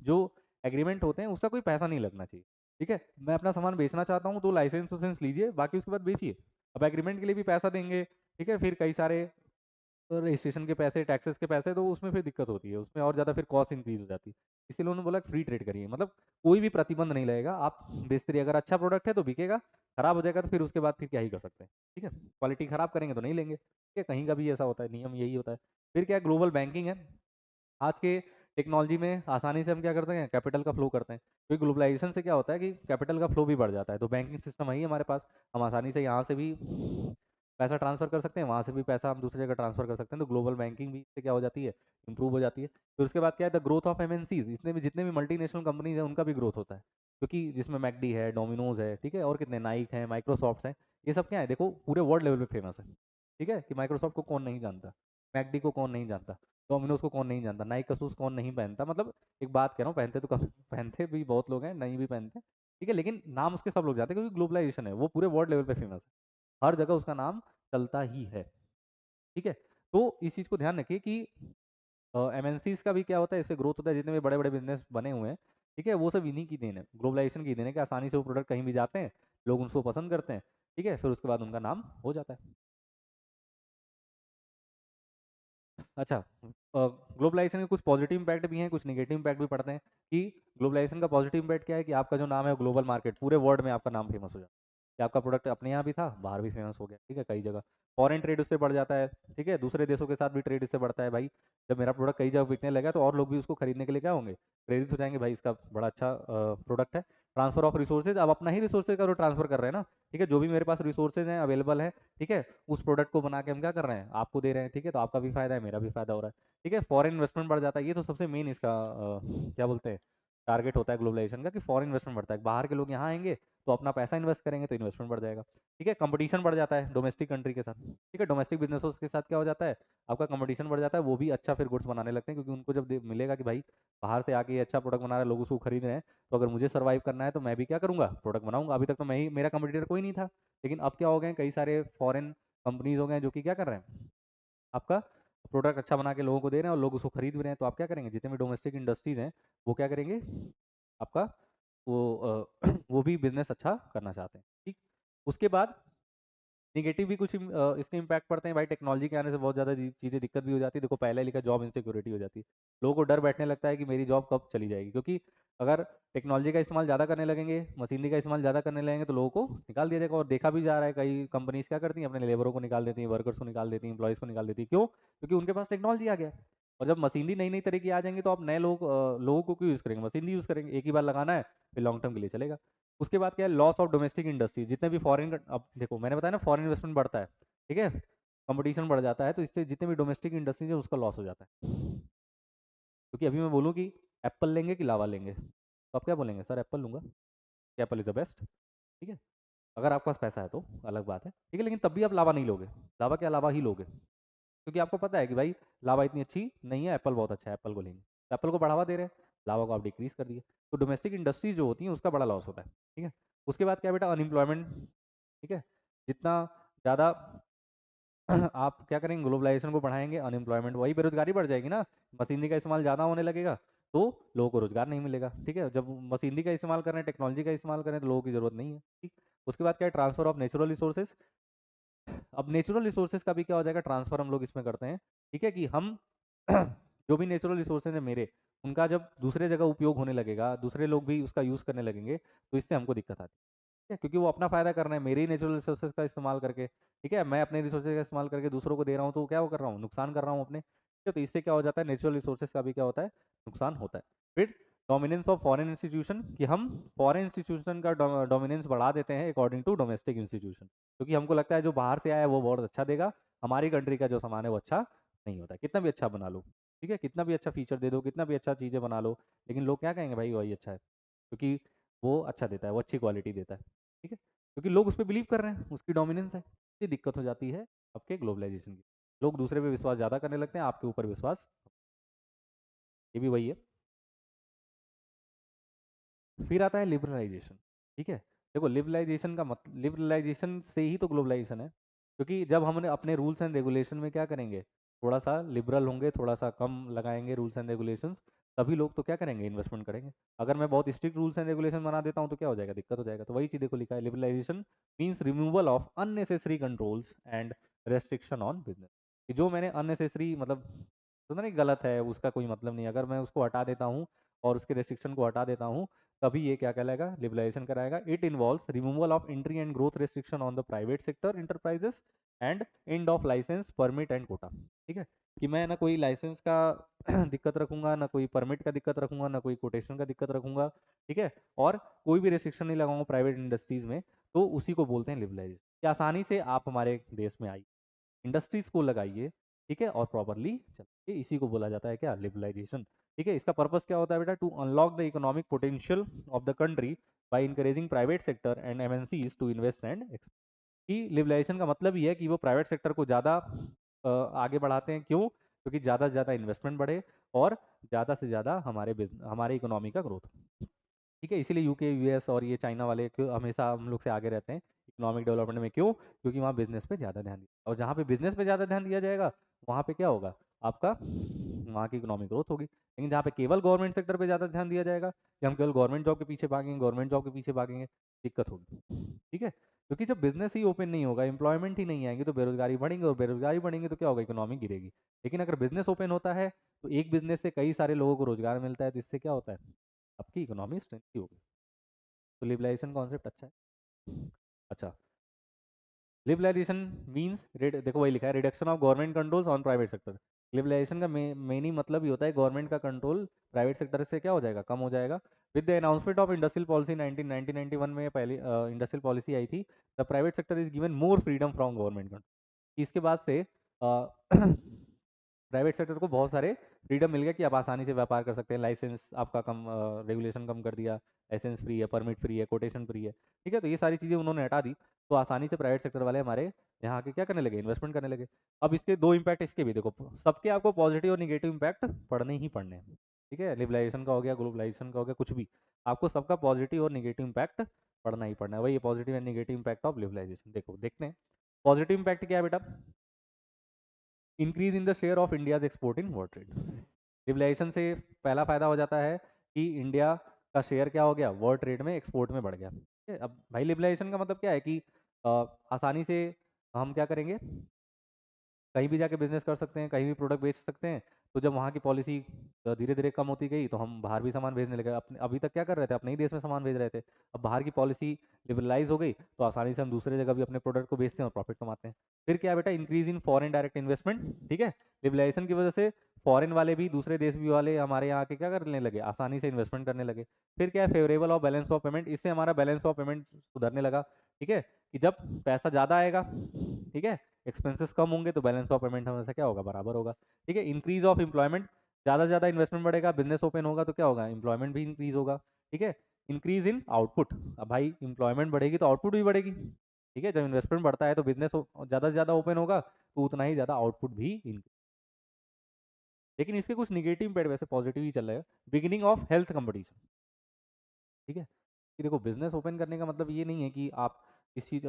Speaker 1: जो एग्रीमेंट होते हैं उसका कोई पैसा नहीं लगना चाहिए, ठीक है। मैं अपना सामान बेचना चाहता हूँ तो लाइसेंस वाइसेंस लीजिए, बाकी उसके बाद बेचिए। अब एग्रीमेंट के लिए भी पैसा देंगे, ठीक है, फिर कई सारे रजिस्ट्रेशन के पैसे, टैक्सेस के पैसे, तो उसमें फिर दिक्कत होती है, उसमें और ज़्यादा फिर कॉस्ट इंक्रीज हो जाती है। इसीलिए उन्होंने बोला फ्री ट्रेड करिए, मतलब कोई भी प्रतिबंध नहीं लगेगा, आप बेचते रहिए। अगर अच्छा प्रोडक्ट है तो बिकेगा, खराब हो जाएगा तो फिर उसके बाद फिर क्या ही कर सकते हैं, ठीक है। क्वालिटी खराब करेंगे तो नहीं लेंगे, ठीक है। कहीं का भी ऐसा होता है, नियम यही होता है। फिर क्या है, ग्लोबल बैंकिंग है। आज के टेक्नोलॉजी में आसानी से हम क्या करते हैं, कैपिटल का फ्लो करते हैं। क्योंकि ग्लोबलाइजेशन से क्या होता है कि कैपिटल का फ्लो भी बढ़ जाता है। तो बैंकिंग सिस्टम है ही हमारे पास, हम आसानी से यहाँ से भी पैसा ट्रांसफर कर सकते हैं, वहाँ से भी पैसा हम दूसरी जगह ट्रांसफर कर सकते हैं। तो ग्लोबल बैंकिंग भी इससे क्या हो जाती है, इंप्रूव हो जाती है। फिर उसके बाद क्या है, द ग्रोथ ऑफ एमएनसीज। इसमें भी जितने भी मल्टीनेशनल कंपनीज हैं उनका भी ग्रोथ होता है, क्योंकि जिसमें मैकडी है, डोमिनोज है, ठीक है, और कितने नाइक है, माइक्रोसॉफ्ट है। ये सब क्या है, देखो पूरे वर्ल्ड लेवल पे फेमस है, ठीक है। कि माइक्रोसॉफ्ट को कौन नहीं जानता, मैकडी को कौन नहीं जानता, डोमिनोज को कौन नहीं जानता, नाइक का शूज कौन नहीं पहनता। मतलब एक बात कह रहा हूँ, पहनते तो काफी पहनते भी बहुत लोग हैं, नहीं भी पहनते, ठीक है, लेकिन नाम उसके सब लोग जानते हैं, क्योंकि ग्लोबलाइजेशन है, वो पूरे वर्ल्ड लेवल पे फेमस है, हर जगह उसका नाम चलता ही है, ठीक है। तो इस चीज़ को ध्यान रखिए कि एमएनसीज का भी क्या होता है, इससे ग्रोथ होता है। जितने भी बड़े बड़े बिजनेस बने हुए हैं, ठीक है, वो सब इन्हीं की देन है, ग्लोबलाइजेशन की देन है, कि आसानी से वो प्रोडक्ट कहीं भी जाते हैं, लोग उनको पसंद करते हैं, ठीक है, फिर उसके बाद उनका नाम हो जाता है। अच्छा, ग्लोबलाइजेशन के कुछ पॉजिटिव इम्पैक्ट भी हैं, कुछ नेगेटिव इम्पैक्ट भी पड़ते हैं। कि ग्लोबलाइजेशन का पॉजिटिव इम्पैक्ट क्या है, कि आपका जो नाम है ग्लोबल मार्केट, पूरे वर्ल्ड में आपका नाम फेमस हो जाता है, कि आपका प्रोडक्ट अपने यहाँ भी था, बाहर भी फेमस हो गया, ठीक है, कई जगह। फॉरेन ट्रेड उससे बढ़ जाता है, ठीक है, दूसरे देशों के साथ भी ट्रेड इससे बढ़ता है। भाई जब मेरा प्रोडक्ट कई जगह बिकने लगा तो और लोग भी उसको खरीदने के लिए क्या होंगे, प्रेरित हो जाएंगे, भाई इसका बड़ा अच्छा प्रोडक्ट है। ट्रांसफर ऑफ रिसोर्सेज, अब अपना ही रिसोर्सेज का ट्रांसफर कर रहे हैं ना, ठीक है, जो भी मेरे पास रिसोर्सेज हैं अवेलेबल है, ठीक है, उस प्रोडक्ट को बना के हम क्या कर रहे हैं, आपको दे रहे हैं, ठीक है। तो आपका भी फायदा है, मेरा भी फायदा हो रहा है, ठीक है। फॉरेन इन्वेस्टमेंट बढ़ जाता है, ये तो सबसे मेन इसका क्या बोलते हैं, टारगेट होता है ग्लोबलाइजेशन का, कि फॉरेन इन्वेस्टमेंट बढ़ता है, बाहर के लोग यहाँ आएंगे तो अपना पैसा इन्वेस्ट करेंगे, तो इन्वेस्टमेंट बढ़ जाएगा, ठीक है। कंपटीशन बढ़ जाता है डोमेस्टिक कंट्री के साथ, ठीक है, डोमेस्टिक बिजनेसों के साथ क्या हो जाता है, आपका कंपटीशन बढ़ जाता है, वो भी अच्छा फिर गुड्स बनाने लगते हैं, क्योंकि उनको जब मिलेगा कि भाई बाहर से आके ये अच्छा प्रोडक्ट बना रहा है, लोग उसको खरीद रहे हैं, तो अगर मुझे सर्वाइव करना है तो मैं भी क्या करूंगा, प्रोडक्ट बनाऊंगा। अभी तक तो मैं ही, मेरा कंपटीटर कोई नहीं था, लेकिन अब क्या हो गए, कई सारे फॉरेन कंपनीज हो गए जो कि क्या कर रहे हैं, आपका प्रोडक्ट अच्छा बना के लोगों को दे रहे हैं, और लोग उसको खरीद भी रहे हैं। तो आप क्या करेंगे, जितने भी डोमेस्टिक इंडस्ट्रीज हैं वो क्या करेंगे, आपका वो वो भी बिजनेस अच्छा करना चाहते हैं, ठीक। उसके बाद निगेटिव भी कुछ इसके इम्पैक्ट पड़ते हैं। भाई टेक्नोलॉजी के आने से बहुत ज़्यादा चीज़ें दिक्कत भी हो जाती है। देखो पहले लिखा, जॉब इनसिक्योरिटी हो जाती है, लोगों को डर बैठने लगता है कि मेरी जॉब कब चली जाएगी। क्योंकि अगर टेक्नोलॉजी का इस्तेमाल ज़्यादा करने लगेंगे, मशीनरी का इस्तेमाल ज़्यादा करने लगेंगे, तो लोगों को निकाल दिया जाएगा। और देखा भी जा रहा है, कई कंपनीज क्या करती हैं, अपने लेबरों को निकाल देती हैं, वर्कर्स को निकाल देती हैं, इंप्लॉइज़ को निकाल देती है। क्यों? क्योंकि उनके पास टेक्नोलॉजी आ गया। और जब मशीनरी नई नई तरह की आ जाएंगी, तो आप नए लोगों को क्यों यूज़ करेंगे, मशीनरी यूज़ करेंगे, एक ही बार लगाना है, फिर लॉन्ग टर्म के लिए चलेगा। उसके बाद क्या है, लॉस ऑफ डोमेस्टिक इंडस्ट्री। जितने भी फॉरेन, अब देखो मैंने बताया ना, फॉरेन इन्वेस्टमेंट बढ़ता है, ठीक है, कंपटीशन बढ़ जाता है, तो इससे जितने भी डोमेस्टिक इंडस्ट्रीज है उसका लॉस हो जाता है। क्योंकि अभी मैं बोलूँ कि एप्पल लेंगे कि लावा लेंगे, तो आप क्या बोलेंगे, सर एप्पल लूंगा, कि एप्पल इज़ द बेस्ट, ठीक है। अगर आपके पास पैसा है तो अलग बात है, ठीक है, लेकिन तब भी आप लावा नहीं लोगे, लावा क्या, लावा ही लोगे, क्योंकि आपको पता है कि भाई लावा इतनी अच्छी नहीं है, एप्पल बहुत अच्छा है, एप्पल को लेंगे। तो एप्पल को बढ़ावा दे रहे हैं, लावा को आप डिक्रीज कर दिए। तो डोमेस्टिक इंडस्ट्री जो होती है उसका बड़ा लॉस होता है, ठीक है। उसके बाद क्या बेटा, अनएम्प्लॉयमेंट, ठीक है, जितना ज़्यादा आप क्या करेंगे, ग्लोबलाइजेशन को बढ़ाएंगे, अनएम्प्लॉयमेंट, वही बेरोजगारी बढ़ जाएगी ना। मशीनरी का इस्तेमाल ज़्यादा होने लगेगा तो लोगों को रोजगार नहीं मिलेगा, ठीक है। जब मशीनरी का इस्तेमाल करें, टेक्नोलॉजी का इस्तेमाल करें, तो लोगों की जरूरत नहीं है, ठीक। उसके बाद क्या है, ट्रांसफर ऑफ नेचुरल रिसोर्सेज। अब नेचुरल रिसोर्सेज का भी क्या हो जाएगा, ट्रांसफर हम लोग इसमें करते हैं, ठीक है, कि हम जो भी नेचुरल रिसोर्सेज है मेरे, उनका जब दूसरे जगह उपयोग होने लगेगा, दूसरे लोग भी उसका यूज़ करने लगेंगे, तो इससे हमको दिक्कत आती है, क्योंकि वो अपना फायदा कर रहे हैं मेरे ही नेचुरल रिसोर्सेज का इस्तेमाल करके, ठीक है। मैं अपने रिसोर्सेज का इस्तेमाल करके दूसरों को दे रहा हूँ, तो क्या वो कर रहा हूँ, नुकसान कर रहा हूँ अपने, ठीक है। तो इससे क्या हो जाता है, नेचुरल रिसोर्सेज का भी क्या होता है, नुकसान होता है। फिर डोमिनेंस ऑफ फॉरेन इंस्टीट्यूशन, कि हम फॉरेन इंस्टीट्यूशन का डोमिनेंस बढ़ा देते हैं अकॉर्डिंग टू डोमेस्टिक इंस्टीट्यूशन, क्योंकि हमको लगता है जो बाहर से आया है वो बहुत अच्छा देगा, हमारी कंट्री का जो सामान है वो अच्छा नहीं होता, कितना भी अच्छा बना लो, ठीक है, कितना भी अच्छा फीचर दे दो, कितना भी अच्छा चीज़ें बना लो, लेकिन लोग क्या कहेंगे, भाई वही अच्छा है, क्योंकि वो अच्छा देता है, वो अच्छी क्वालिटी देता है, ठीक है, क्योंकि लोग उस पर बिलीव कर रहे हैं, उसकी डोमिनेंस है। ये दिक्कत हो जाती है आपके ग्लोबलाइजेशन की, लोग दूसरे पे विश्वास ज़्यादा करने लगते हैं, आपके ऊपर विश्वास, ये भी वही है। फिर आता है लिबरलाइजेशन, ठीक है। देखो लिबरलाइजेशन का मतलब, लिबरलाइजेशन से ही तो ग्लोबलाइजेशन है, क्योंकि जब हमने अपने रूल्स एंड रेगुलेशन में क्या करेंगे, थोड़ा सा लिबरल होंगे, थोड़ा सा कम लगाएंगे रूल्स एंड रेगुलेशंस, तभी लोग तो क्या करेंगे, इन्वेस्टमेंट करेंगे। अगर मैं बहुत स्ट्रिक्ट रूल्स एंड रेगुलेशन बना देता हूँ तो क्या हो जाएगा, दिक्कत हो जाएगा। तो वही चीज़ देखो लिखा है, liberalisation means removal of unnecessary controls and restriction on business, कि जो मैंने अननेसेसरी मतलब सुना नहीं गलत है, उसका कोई मतलब नहीं, अगर मैं उसको हटा देता हूँ और उसके रेस्ट्रिक्शन को हटा देता हूँ, तभी ये क्या कहलाएगा, लिबरलाइजेशन कराएगा। It involves removal of entry and growth restriction on the private sector enterprises and end of licence permit and quota, ठीक है, कि मैं ना कोई लाइसेंस का दिक्कत रखूंगा, ना कोई परमिट का दिक्कत रखूंगा, ना कोई कोटेशन का दिक्कत रखूंगा, ठीक है, और कोई भी रेस्ट्रिक्शन नहीं लगाऊंगा प्राइवेट इंडस्ट्रीज में, तो उसी को बोलते हैं लिबरलाइजेशन, कि आसानी से आप हमारे देश में आइए, इंडस्ट्रीज को लगाइए, ठीक है, और प्रॉपरली चलिए, इसी को बोला जाता है क्या, लिबरलाइजेशन, ठीक है। इसका पर्पस क्या होता है बेटा, to unlock the economic potential of the country by encouraging private sector and MNCs to invest and, कि लिबरलाइजेशन का मतलब ही है कि वो प्राइवेट सेक्टर को ज़्यादा आगे बढ़ाते हैं, क्यों, क्योंकि ज़्यादा से ज़्यादा इन्वेस्टमेंट बढ़े और ज़्यादा से ज़्यादा हमारे बिजनेस, हमारे इकोनॉमी का ग्रोथ, ठीक है। इसीलिए यूके यूएस और ये चाइना वाले क्यों हमेशा हम लोग से आगे रहते हैं इकोनॉमिक डेवलपमेंट में, क्यों, क्योंकि वहाँ बिजनेस पे ज़्यादा ध्यान दिया, और जहाँ पे बिजनेस पे ज़्यादा ध्यान दिया जाएगा वहाँ पे क्या होगा, आपका वहाँ की इकोनॉमिक ग्रोथ होगी। लेकिन जहाँ पे केवल गवर्नमेंट सेक्टर पे ज़्यादा ध्यान दिया जाएगा कि हम केवल गवर्नमेंट जॉब के पीछे भागेंगे, गवर्नमेंट जॉब के पीछे भागेंगे, दिक्कत होगी, ठीक है, क्योंकि जब बिजनेस ही ओपन नहीं होगा, एम्प्लॉयमेंट ही नहीं आएंगे, तो बेरोजगारी बढ़ेंगे, और बेरोजगारी बढ़ेंगे तो क्या होगा, इकोनॉमी गिरेगी। लेकिन अगर बिजनेस ओपन होता है तो एक बिजनेस से कई सारे लोगों को रोजगार मिलता है, तो इससे क्या होता है, आपकी इकोनॉमी स्ट्रेंथ होगी। तो लिबरलाइजेशन कॉन्सेप्ट अच्छा है। अच्छा, लिबरलाइजेशन मींस देखो वही लिखा है, reduction of government controls on private sector. Liberalisation का मेन ही मतलब ही होता है गवर्नमेंट का कंट्रोल प्राइवेट सेक्टर से क्या हो जाएगा, कम हो जाएगा। With the announcement of industrial policy 1991 में पहली इंडस्ट्रियल पॉलिसी आई थी, the private sector is given more freedom from government control. इसके बाद से प्राइवेट सेक्टर को बहुत सारे फ्रीडम मिल गया कि आप आसानी से व्यापार कर सकते हैं, लाइसेंस आपका कम, रेगुलेशन कम कर दिया, लाइसेंस फ्री है, परमिट फ्री है, कोटेशन फ्री है, ठीक है, तो ये सारी चीज़ें उन्होंने हटा दी, तो आसानी से प्राइवेट सेक्टर वाले हमारे यहाँ के क्या करने लगे, इन्वेस्टमेंट करने लगे। अब इसके दो इम्पैक्ट इसके भी देखो, सबके आपको पॉजिटिव और निगेटिव इम्पैक्ट पढ़ने ही पढ़ने हैं, ठीक है, लिबरलाइजेशन का हो गया, ग्लोबलाइजेशन का हो गया, कुछ भी आपको सबका पॉजिटिव और निगेटिव इम्पैक्ट पढ़ना ही पढ़ना है। वही positive and negative impact of liberalisation, देखो देखते हैं। पॉजिटिव इम्पैक्ट क्या है बेटा, increase in the share of India's export in world trade. Liberalisation से पहला फायदा हो जाता है कि इंडिया का शेयर क्या हो गया, वर्ल्ड ट्रेड में, एक्सपोर्ट में बढ़ गया, ठीक है। अब भाई लिबरलाइजेशन का मतलब क्या है कि आसानी से हम क्या करेंगे, कहीं भी जाके बिजनेस कर सकते हैं, कहीं भी प्रोडक्ट बेच सकते हैं। तो जब वहाँ की पॉलिसी धीरे धीरे कम होती गई तो हम बाहर भी सामान भेजने लगे, अपने अभी तक क्या कर रहे थे, अपने ही देश में सामान भेज रहे थे, अब बाहर की पॉलिसी लिबरलाइज हो गई तो आसानी से हम दूसरे जगह भी अपने प्रोडक्ट को बेचते हैं और प्रॉफिट कमाते हैं। फिर क्या है बेटा, increase in foreign direct investment, ठीक है, लिबरलाइजेशन की वजह से फॉरेन वाले भी, दूसरे देश भी वाले हमारे यहाँ के क्या करने लगे, आसानी से इन्वेस्टमेंट करने लगे। फिर क्या है, favourable of balance of payment, इससे हमारा बैलेंस ऑफ पेमेंट सुधरने लगा, ठीक है, कि जब पैसा ज़्यादा आएगा, ठीक है, एक्सपेंसेस कम होंगे तो बैलेंस ऑफ पेमेंट हमेशा क्या होगा, बराबर होगा, ठीक है। इंक्रीज ऑफ एम्प्लॉयमेंट, ज़्यादा से ज़्यादा इन्वेस्टमेंट बढ़ेगा, बिजनेस ओपन होगा तो क्या होगा, एम्प्लॉयमेंट भी इंक्रीज होगा, ठीक है। इंक्रीज इन आउटपुट, अब भाई एम्प्लॉयमेंट बढ़ेगी तो आउटपुट भी बढ़ेगी, ठीक है, जब इन्वेस्टमेंट बढ़ता है तो बिजनेस ज़्यादा से ज़्यादा ओपन होगा तो उतना ही ज़्यादा आउटपुट भी increase। लेकिन इसके कुछ निगेटिव इम्पैक्ट, वैसे पॉजिटिव ही चल रहा है। बिगिनिंग ऑफ हेल्थ कंपटीशन, ठीक है, कि देखो बिजनेस ओपन करने का मतलब ये नहीं है कि आप इस चीज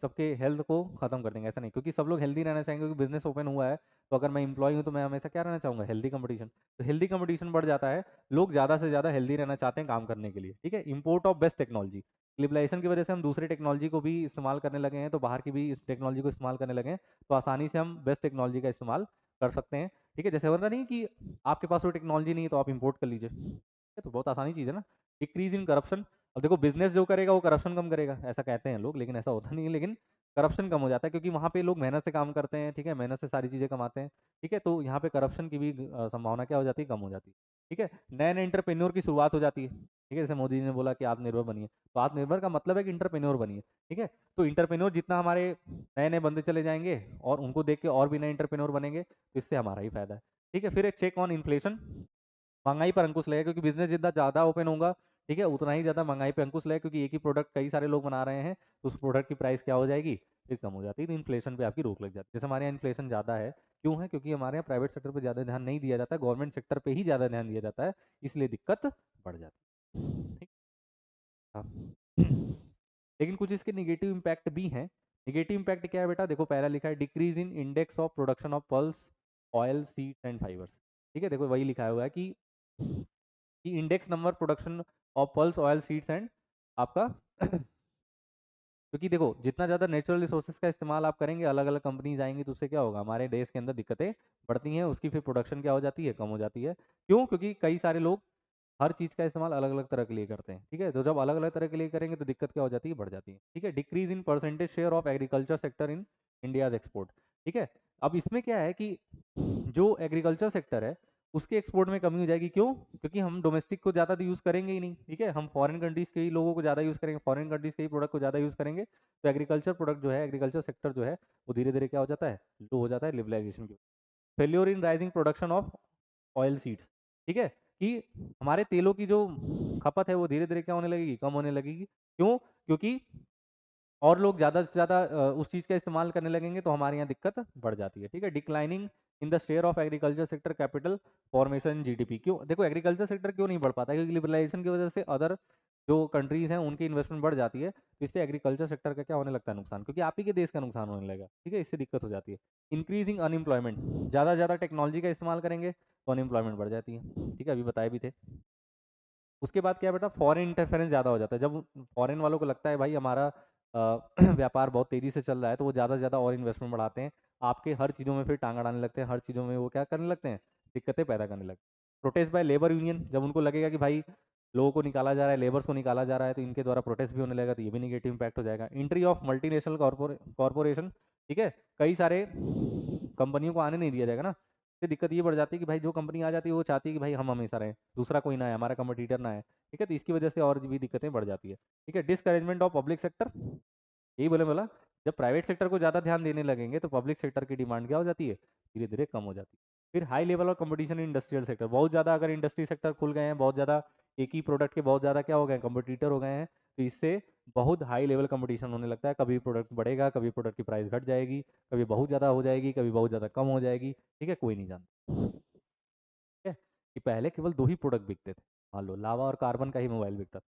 Speaker 1: सबके हेल्थ को खत्म कर देंगे, ऐसा नहीं, क्योंकि सब लोग हेल्दी रहना चाहेंगे, क्योंकि बिजनेस ओपन हुआ है, तो अगर मैं इंप्लॉय हूँ तो मैं हमेशा क्या रहना चाहूंगा, हेल्दी कंपटीशन। तो हेल्दी कंपटीशन बढ़ जाता है, लोग ज़्यादा से ज़्यादा हेल्दी रहना चाहते हैं काम करने के लिए, ठीक है। Import of best technology, globalisation की वजह से हम दूसरी टेक्नोलॉजी को भी इस्तेमाल करने लगे हैं, तो बाहर की भी इस टेक्नोलॉजी को इस्तेमाल करने लगे हैं, तो आसानी से हम बेस्ट टेक्नोलॉजी का इस्तेमाल कर सकते हैं, ठीक है। जैसे होता नहीं कि आपके पास वो टेक्नोलॉजी नहीं है तो आप इंपोर्ट कर लीजिए, ये तो बहुत आसानी चीज़ है ना। डिक्रीज इन करप्शन, अब देखो बिजनेस जो करेगा वो करप्शन कम करेगा, ऐसा कहते हैं लोग, लेकिन ऐसा होता नहीं है। लेकिन करप्शन कम हो जाता है, क्योंकि वहाँ पे लोग मेहनत से काम करते हैं, ठीक है, मेहनत से सारी चीज़ें कमाते हैं, ठीक है, तो यहाँ पे करप्शन की भी संभावना क्या हो जाती है, कम हो जाती है, ठीक है। नए नए इंटरप्रेन्योर की शुरुआत हो जाती है, ठीक है, जैसे मोदी जी ने बोला कि आत्मनिर्भर बनिए, तो आत्मनिर्भर का मतलब है कि इंटरप्रेन्योर बनिए, ठीक है। तो इंटरप्रेन्योर जितना हमारे नए नए बंदे चले जाएंगे और उनको देख के और भी नए इंटरप्रेन्योर बनेंगे, तो इससे हमारा ही फायदा है, ठीक है। फिर एक चेक ऑन इन्फ्लेशन, महंगाई पर अंकुश लगेगा, क्योंकि बिजनेस जितना ज़्यादा ओपन होगा, ठीक है, उतना ही ज़्यादा महंगाई पे अंकुश लगेगा, क्योंकि एक ही प्रोडक्ट कई सारे लोग बना रहे हैं, तो उस प्रोडक्ट की प्राइस क्या हो जाएगी, फिर कम हो जाती है, तो इन्फ्लेशन पे आपकी रोक लग जाती है। जैसे हमारे यहाँ इन्फ्लेशन ज़्यादा है, क्यों है, क्योंकि हमारे यहाँ प्राइवेट सेक्टर पर ज़्यादा ध्यान नहीं दिया जाता, गवर्नमेंट सेक्टर पर ही ज़्यादा ध्यान दिया जाता है, इसलिए दिक्कत बढ़ जाती है, ठीक। हाँ। लेकिन कुछ इसके निगेटिव इम्पैक्ट भी हैं। निगेटिव इम्पैक्ट क्या है बेटा, देखो पहला लिखा है decrease in index of production of pulse oil seeds and fibres, ठीक है, देखो वही लिखा हुआ है कि index number production of pulse oil seeds and आपका क्योंकि देखो जितना ज़्यादा नेचुरल रिसोर्सेज का इस्तेमाल आप करेंगे, अलग अलग कंपनीज आएंगी, तो उससे क्या होगा, हमारे देश के अंदर दिक्कतें बढ़ती हैं, उसकी फिर प्रोडक्शन क्या हो जाती है, कम हो जाती है। क्यों, क्योंकि कई सारे लोग हर चीज़ का इस्तेमाल अलग अलग तरह के लिए करते हैं, ठीक है, तो जब अलग अलग तरह के लिए करेंगे तो दिक्कत क्या हो जाती है, बढ़ जाती है, ठीक है। Decrease in percentage share of agriculture sector in India's export, ठीक है। अब इसमें क्या है कि जो एग्रीकल्चर सेक्टर है उसके एक्सपोर्ट में कमी हो जाएगी, क्यों, क्योंकि हम डोमेस्टिक को ज़्यादा तो यूज़ करेंगे ही नहीं, ठीक है, हम फॉरेन कंट्रीज़ के ही लोगों को ज़्यादा यूज़ करेंगे, फॉरेन कंट्रीज़ के ही प्रोडक्ट को ज़्यादा यूज़ करेंगे, तो एग्रीकल्चर प्रोडक्ट जो है, एग्रीकल्चर सेक्टर जो है, वो धीरे धीरे क्या हो जाता है, लो हो जाता है लिबरलाइजेशन की। Failure in rising production of oil seeds, ठीक है, कि हमारे तेलों की जो खपत है वो धीरे धीरे क्या होने लगेगी, कम होने लगेगी, क्यों, क्योंकि और लोग ज़्यादा से ज़्यादा उस चीज़ का इस्तेमाल करने लगेंगे, तो हमारे यहाँ दिक्कत बढ़ जाती है, ठीक है। Declining in the share of agriculture sector capital formation GDP, क्यों, देखो एग्रीकल्चर सेक्टर क्यों नहीं बढ़ पाता, क्योंकि लिबरलाइजेशन की वजह से अदर जो कंट्रीज हैं उनकी इन्वेस्टमेंट बढ़ जाती है, तो इससे एग्रीकल्चर सेक्टर का क्या होने लगता है, नुकसान, क्योंकि आप ही के देश का नुकसान होने लगेगा, ठीक है, इससे दिक्कत हो जाती है। इंक्रीजिंग अनएम्प्लॉयमेंट, ज़्यादा से ज़्यादा टेक्नोलॉजी का इस्तेमाल करेंगे तो अनएम्प्लॉयमेंट बढ़ जाती है, ठीक है, अभी बताए भी थे। उसके बाद क्या बेटा, फॉरेन इंटरफेरेंस ज़्यादा हो जाता है, जब फॉरेन वालों को लगता है भाई हमारा व्यापार बहुत तेज़ी से चल रहा है, तो वो ज़्यादा से ज़्यादा और इन्वेस्टमेंट बढ़ाते हैं, आपके हर चीज़ों में फिर टांग अड़ाने लगते हैं, हर चीज़ों में वो क्या करने लगते हैं, दिक्कतें पैदा करने लगते हैं। प्रोटेस्ट बाय लेबर यूनियन, जब उनको लगेगा कि भाई लोगों को निकाला जा रहा है, लेबर्स को निकाला जा रहा है, तो इनके द्वारा प्रोटेस्ट भी होने लगेगा, तो ये भी निगेटिव इम्पैक्ट हो जाएगा। एंट्री ऑफ मल्टीनेशनल कॉरपोरेशन, ठीक है, कई सारे कंपनियों को आने नहीं दिया जाएगा ना, इससे दिक्कत ये बढ़ जाती है कि भाई जो कंपनी आ जाती है वो चाहती है कि भाई हम हमेशा रहें, दूसरा कोई ना है, हमारा कम्पिटिटर ना है, ठीक है, तो इसकी वजह से और भी दिक्कतें बढ़ जाती है, ठीक है। डिस्करेजमेंट ऑफ पब्लिक सेक्टर, यही बोला, जब प्राइवेट सेक्टर को ज़्यादा ध्यान देने लगेंगे तो पब्लिक सेक्टर की डिमांड क्या हो जाती है, धीरे धीरे कम हो जाती है। फिर high level of competition in industrial sector, बहुत ज़्यादा अगर इंडस्ट्री सेक्टर खुल गए हैं, बहुत ज़्यादा एक ही प्रोडक्ट के बहुत ज़्यादा क्या हो गए, कंपटीटर हो गए हैं, तो इससे बहुत हाई लेवल कंपटीशन होने लगता है, कभी प्रोडक्ट बढ़ेगा, कभी प्रोडक्ट की प्राइस घट जाएगी, कभी बहुत ज़्यादा हो जाएगी, कभी बहुत ज़्यादा कम हो जाएगी, ठीक है, कोई नहीं जानता, ठीक है। कि पहले केवल दो ही प्रोडक्ट बिकते थे, मान लो लावा और कार्बन का ही मोबाइल बिकता था,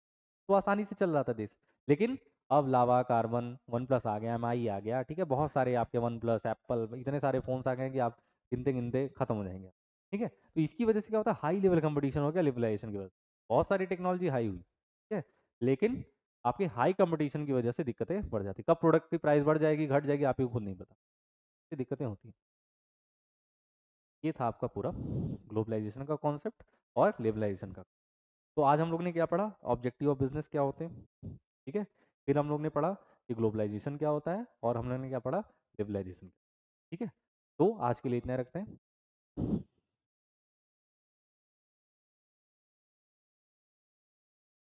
Speaker 1: तो आसानी से चल रहा था देश। लेकिन अब लावा, कार्बन, वन प्लस आ गया, एमआई आ गया, ठीक है, बहुत सारे आपके वन प्लस, एप्पल, इतने सारे फोन्स आ गए हैं कि आप गिनते गिनते खत्म हो जाएंगे, ठीक है। तो इसकी वजह से क्या होता है, हाई लेवल कंपटीशन हो गया लिबरलाइजेशन की वजह से, बहुत सारी टेक्नोलॉजी हाई हुई, ठीक है, लेकिन आपके हाई कंपटीशन की वजह से दिक्कतें बढ़ जाती, कब प्रोडक्ट की प्राइस बढ़ जाएगी, घट जाएगी, आप ही को खुद नहीं पता, ये दिक्कतें होती हैं। ये था आपका पूरा ग्लोबलाइजेशन का कॉन्सेप्ट और लिबरलाइजेशन का। तो आज हम लोग ने क्या पढ़ा, ऑब्जेक्टिव ऑफ बिजनेस क्या होते हैं, ठीक है, फिर हम लोग ने पढ़ा कि ग्लोबलाइजेशन क्या होता है, और हम लोग ने क्या पढ़ा, लिबरलाइजेशन, ठीक है। तो आज के लिए इतना रखते हैं।